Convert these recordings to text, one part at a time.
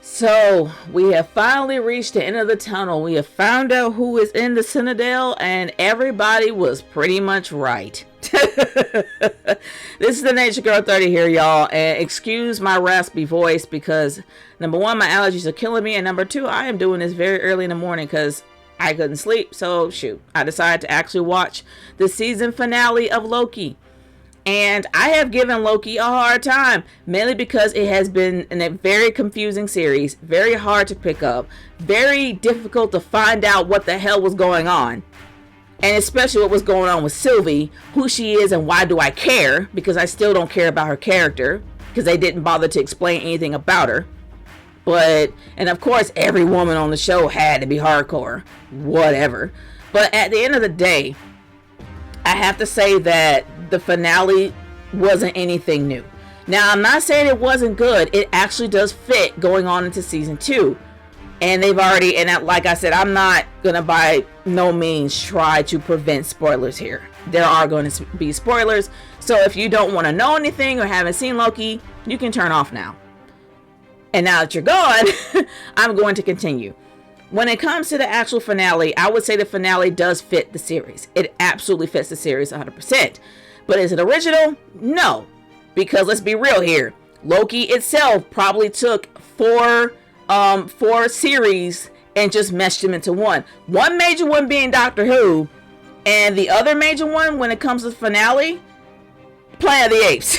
So we have finally reached the end of the tunnel. We have found out who is in the Citadel, and everybody was pretty much right. This is the Nature Girl 30 here, y'all, and excuse my raspy voice because number one, my allergies are killing me, and number two, I am doing this very early in the morning because I couldn't sleep. So shoot, I decided to actually watch the season finale of Loki. And I have given Loki a hard time, mainly because it has been a very confusing series, very hard to pick up, very difficult to find out what the hell was going on. And especially what was going on with Sylvie, who she is and why do I care, because I still don't care about her character, because they didn't bother to explain anything about her. And of course, every woman on the show had to be hardcore, whatever. But at the end of the day, I have to say that the finale wasn't anything new. Now, I'm not saying it wasn't good. It actually does fit going on into season 2. And they've already, and like I said, I'm not going to by no means try to prevent spoilers here. There are going to be spoilers. So if you don't want to know anything or haven't seen Loki, you can turn off now. And now that you're gone, I'm going to continue. When it comes to the actual finale, I would say the finale does fit the series. It absolutely fits the series 100%. But is it original? No. Because let's be real here. Loki itself probably took four series and just meshed them into one. One major one being Doctor Who, and the other major one when it comes to the finale, Planet of the Apes.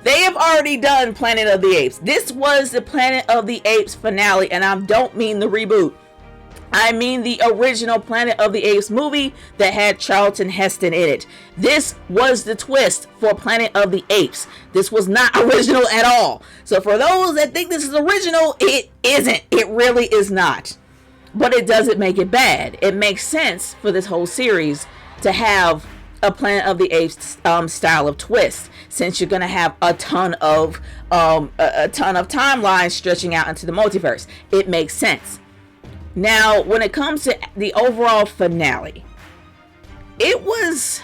They have already done Planet of the Apes. This was the Planet of the Apes finale, and I don't mean the reboot. I mean the original Planet of the Apes movie that had Charlton Heston in it. This was the twist for Planet of the Apes. This was not original at all. So for those that think this is original, it isn't. It really is not. But it doesn't make it bad. It makes sense for this whole series to have a Planet of the Apes style of twist, since you're gonna have a ton of timelines stretching out into the multiverse. It makes sense. Now, when it comes to the overall finale, it was,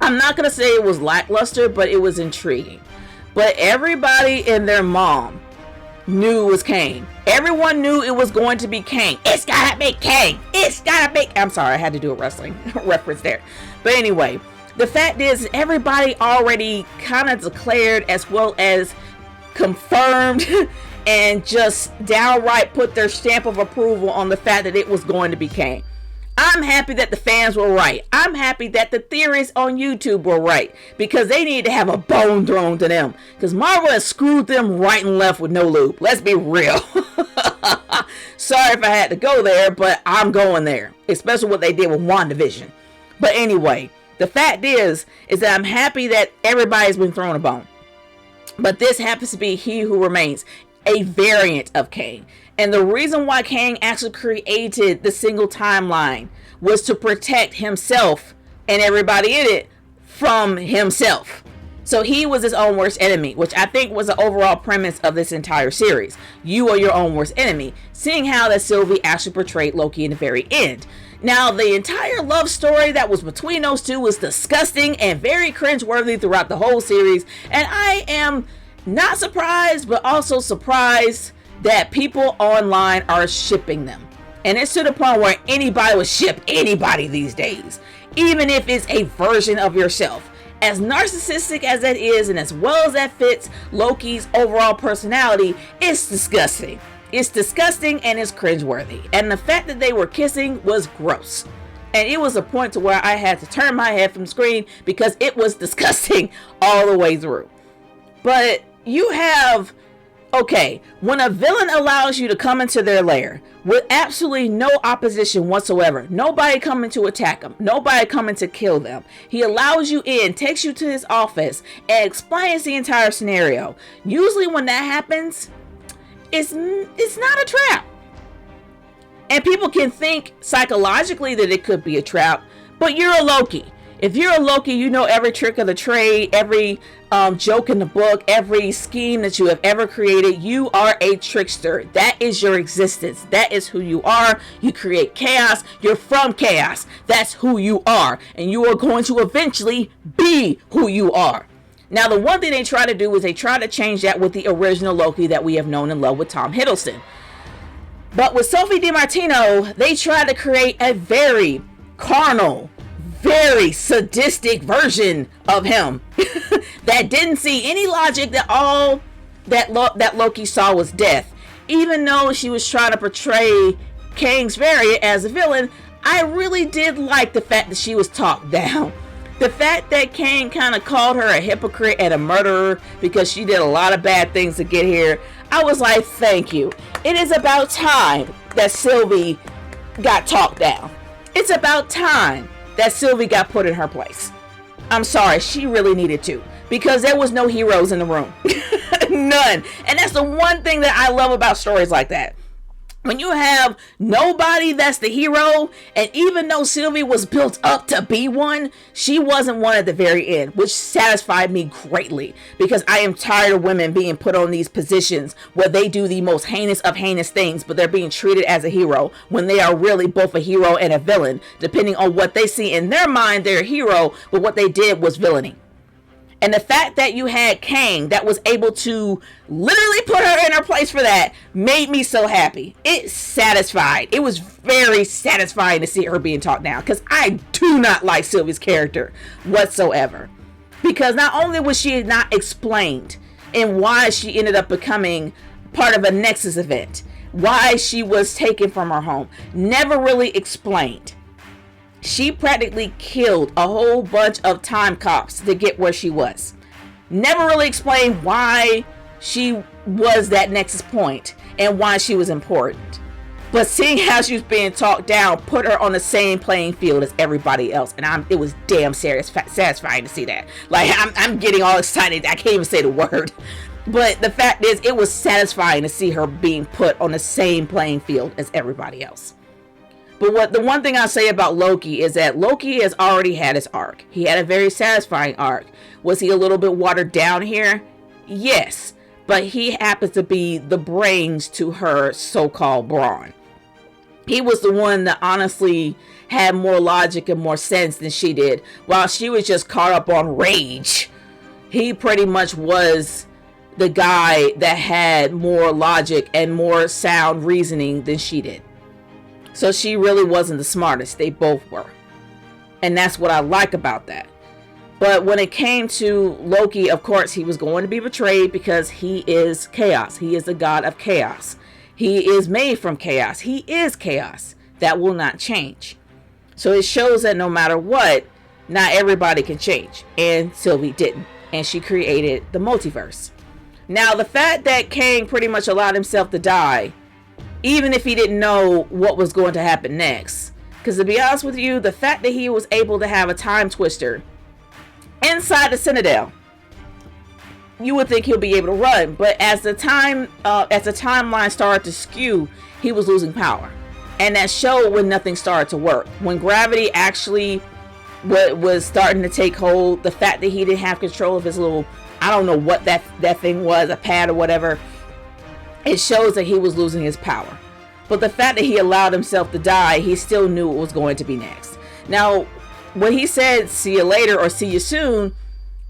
I'm not gonna say it was lackluster, but it was intriguing. But everybody and their mom knew it was Kang. Everyone knew it was going to be Kang. It's gotta be Kang. It's gotta be. I'm sorry, I had to do a wrestling reference there. But anyway, the fact is, everybody already kind of declared as well as confirmed and just downright put their stamp of approval on the fact that it was going to be Kang. I'm happy that the fans were right. I'm happy that the theories on YouTube were right, because they need to have a bone thrown to them, because Marvel has screwed them right and left with no lube. Let's be real. Sorry if I had to go there, but I'm going there, especially what they did with WandaVision. But anyway, the fact is that I'm happy that everybody's been thrown a bone. But this happens to be He Who Remains, a variant of Kang. And the reason why Kang actually created the single timeline was to protect himself and everybody in it from himself. So he was his own worst enemy, which I think was the overall premise of this entire series. You are your own worst enemy, seeing how that Sylvie actually portrayed Loki in the very end. Now, the entire love story that was between those two was disgusting and very cringeworthy throughout the whole series. And I am not surprised, but also surprised that people online are shipping them. And it's to the point where anybody will ship anybody these days, even if it's a version of yourself. As narcissistic as that is, and as well as that fits Loki's overall personality, it's disgusting. It's disgusting and it's cringeworthy. And the fact that they were kissing was gross. And it was a point to where I had to turn my head from the screen because it was disgusting all the way through. But you have, okay, when a villain allows you to come into their lair with absolutely no opposition whatsoever, nobody coming to attack them, nobody coming to kill them, he allows you in, takes you to his office, and explains the entire scenario. Usually when that happens, it's not a trap. And people can think psychologically that it could be a trap, but you're a Loki. If you're a Loki, you know every trick of the trade, every joke in the book, every scheme that you have ever created. You are a trickster. That is your existence. That is who you are. You create chaos. You're from chaos. That's who you are. And you are going to eventually be who you are. Now, the one thing they try to do is they try to change that with the original Loki that we have known and loved with Tom Hiddleston. But with Sophie DiMartino, they try to create a very carnal, very sadistic version of him that didn't see any logic, that all that Loki saw was death. Even though she was trying to portray Kang's variant as a villain, I really did like the fact that she was talked down. The fact that Kang kind of called her a hypocrite and a murderer because she did a lot of bad things to get here, I was like, thank you. It is about time that Sylvie got talked down. It's about time that Sylvie got put in her place. I'm sorry, she really needed to, because there was no heroes in the room. None. And that's the one thing that I love about stories like that. When you have nobody that's the hero, and even though Sylvie was built up to be one, she wasn't one at the very end, which satisfied me greatly, because I am tired of women being put on these positions where they do the most heinous of heinous things, but they're being treated as a hero when they are really both a hero and a villain, depending on what they see in their mind. They're a hero, but what they did was villainy. And the fact that you had Kang that was able to literally put her in her place for that made me so happy. It satisfied. It was very satisfying to see her being talked down, because I do not like Sylvie's character whatsoever. Because not only was she not explained in why she ended up becoming part of a Nexus event, why she was taken from her home, never really explained. She practically killed a whole bunch of time cops to get where she was. Never really explained why she was that nexus point and why she was important. But seeing how she was being talked down put her on the same playing field as everybody else. And it was damn satisfying to see that. Like, I'm getting all excited. I can't even say the word. But the fact is, it was satisfying to see her being put on the same playing field as everybody else. But the one thing I'll say about Loki is that Loki has already had his arc. He had a very satisfying arc. Was he a little bit watered down here? Yes. But he happens to be the brains to her so-called brawn. He was the one that honestly had more logic and more sense than she did. While she was just caught up on rage, he pretty much was the guy that had more logic and more sound reasoning than she did. So she really wasn't the smartest. They both were. And that's what I like about that. But when it came to Loki, of course, he was going to be betrayed because he is chaos. He is the god of chaos. He is made from chaos. He is chaos. That will not change. So it shows that no matter what, not everybody can change. And Sylvie didn't. And she created the multiverse. Now, the fact that Kang pretty much allowed himself to die, even if he didn't know what was going to happen next. Because to be honest with you, the fact that he was able to have a time twister inside the Citadel, you would think he'll be able to run. But as the timeline started to skew, he was losing power. And that showed when nothing started to work. When gravity actually was starting to take hold, the fact that he didn't have control of his little, I don't know what that thing was, a pad or whatever, it shows that he was losing his power. But the fact that he allowed himself to die, he still knew what was going to be next. Now, when he said, see you later or see you soon,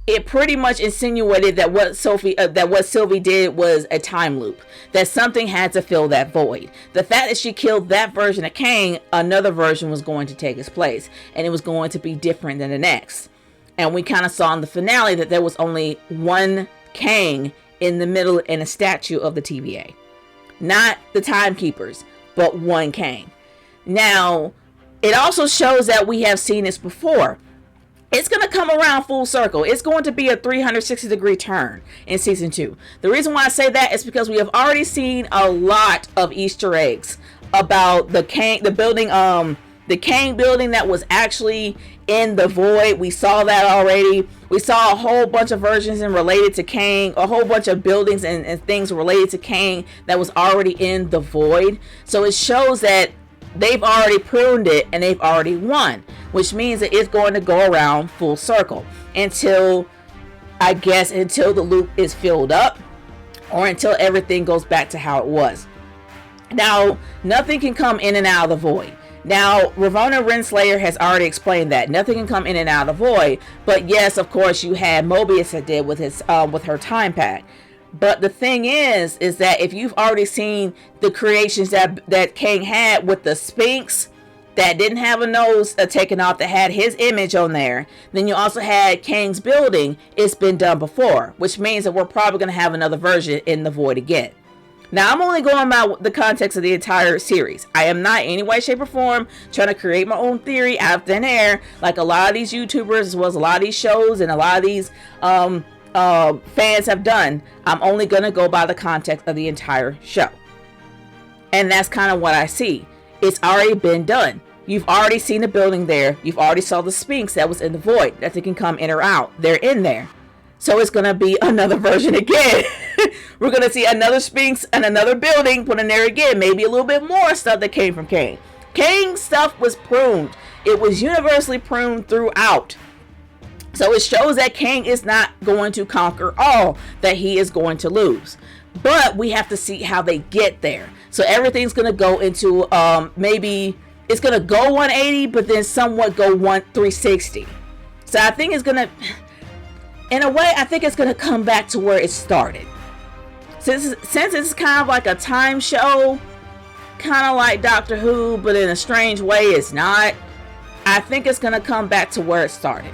it pretty much insinuated that what Sylvie did was a time loop. That something had to fill that void. The fact that she killed that version of Kang, another version was going to take its place. And it was going to be different than the next. And we kind of saw in the finale that there was only one Kang in the middle in a statue of the TVA. Not the timekeepers, but one Kang. Now, it also shows that we have seen this before. It's going to come around full circle. It's going to be a 360-degree turn in season 2. The reason why I say that is because we have already seen a lot of Easter eggs about the Kang building that was actually in the void. We saw that already. We saw a whole bunch of versions and related to Kang, a whole bunch of buildings and things related to Kang that was already in the void. So it shows that they've already pruned it and they've already won, which means that it's going to go around full circle until the loop is filled up or until everything goes back to how it was. Now, nothing can come in and out of the void. Now, Ravonna Renslayer has already explained that nothing can come in and out of the void. But yes, of course, you had Mobius that did with his with her time pack. But the thing is that if you've already seen the creations that Kang had with the Sphinx that didn't have a nose taken off, that had his image on there, then you also had Kang's building. It's been done before, which means that we're probably going to have another version in the void again. Now, I'm only going by the context of the entire series. I am not in any way, shape, or form trying to create my own theory out of thin air, like a lot of these YouTubers, as well as a lot of these shows and a lot of these fans have done. I'm only going to go by the context of the entire show. And that's kind of what I see. It's already been done. You've already seen the building there. You've already saw the Sphinx that was in the void, that they can come in or out. They're in there. So it's going to be another version again. We're going to see another Sphinx and another building put in there again. Maybe a little bit more stuff that came from Kang. Kang's stuff was pruned. It was universally pruned throughout. So it shows that Kang is not going to conquer all, that he is going to lose. But we have to see how they get there. So everything's going to go into, maybe it's going to go 180, but then somewhat go 360. So I think it's going to, in a way, I think it's going to come back to where it started. Since it's kind of like a time show, kind of like Doctor Who, but in a strange way it's not. I think it's going to come back to where it started.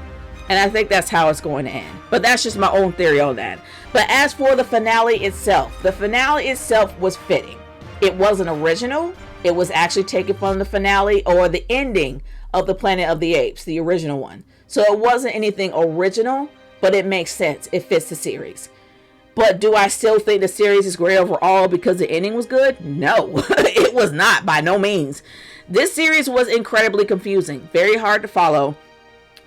And I think that's how it's going to end. But that's just my own theory on that. But as for the finale itself, the finale itself was fitting. It wasn't original. It was actually taken from the finale or the ending of the Planet of the Apes, the original one. So it wasn't anything original, but it makes sense. It fits the series. But do I still think the series is great overall because the ending was good? No, it was not, by no means. This series was incredibly confusing, very hard to follow.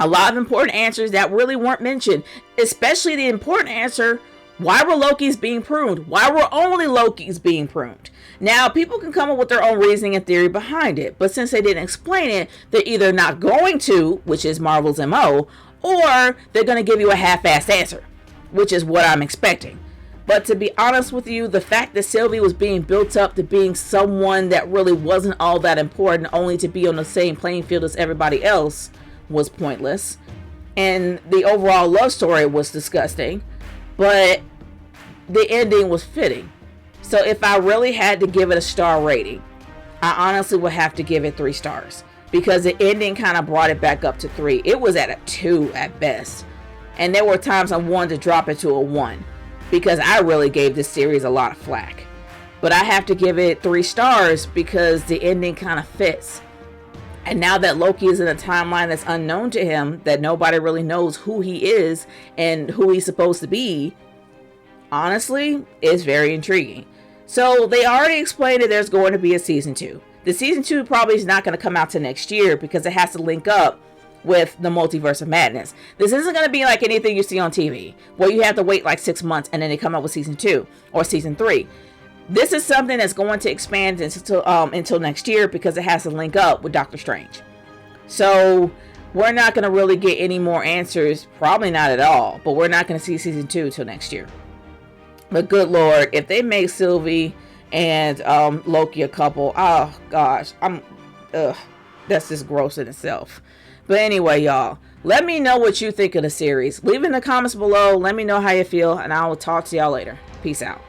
A lot of important answers that really weren't mentioned, especially the important answer, why were Lokis being pruned? Why were only Lokis being pruned? Now, people can come up with their own reasoning and theory behind it, but since they didn't explain it, they're either not going to, which is Marvel's MO, or they're going to give you a half-assed answer, which is what I'm expecting. But to be honest with you, the fact that Sylvie was being built up to being someone that really wasn't all that important, only to be on the same playing field as everybody else, was pointless. And the overall love story was disgusting, but the ending was fitting. So if I really had to give it a star rating, I honestly would have to give it 3 stars, because the ending kind of brought it back up to 3. It was at a 2 at best, and there were times I wanted to drop it to a 1 because I really gave this series a lot of flack. But I have to give it 3 stars because the ending kind of fits. And now that Loki is in a timeline that's unknown to him, that nobody really knows who he is and who he's supposed to be, honestly, it's very intriguing. So they already explained that there's going to be a season 2. The season 2 probably is not going to come out to next year because it has to link up with the Multiverse of Madness. This isn't going to be like anything you see on TV, where you have to wait like 6 months and then they come up with season 2 or season 3. This is something that's going to expand until next year because it has to link up with Doctor Strange. So we're not going to really get any more answers, probably not at all, but we're not going to see season 2 until next year. But good Lord, if they make Sylvie and Loki a couple, oh gosh, that's just gross in itself. But anyway, y'all, let me know what you think of the series. Leave in the comments below. Let me know how you feel, and I will talk to y'all later. Peace out.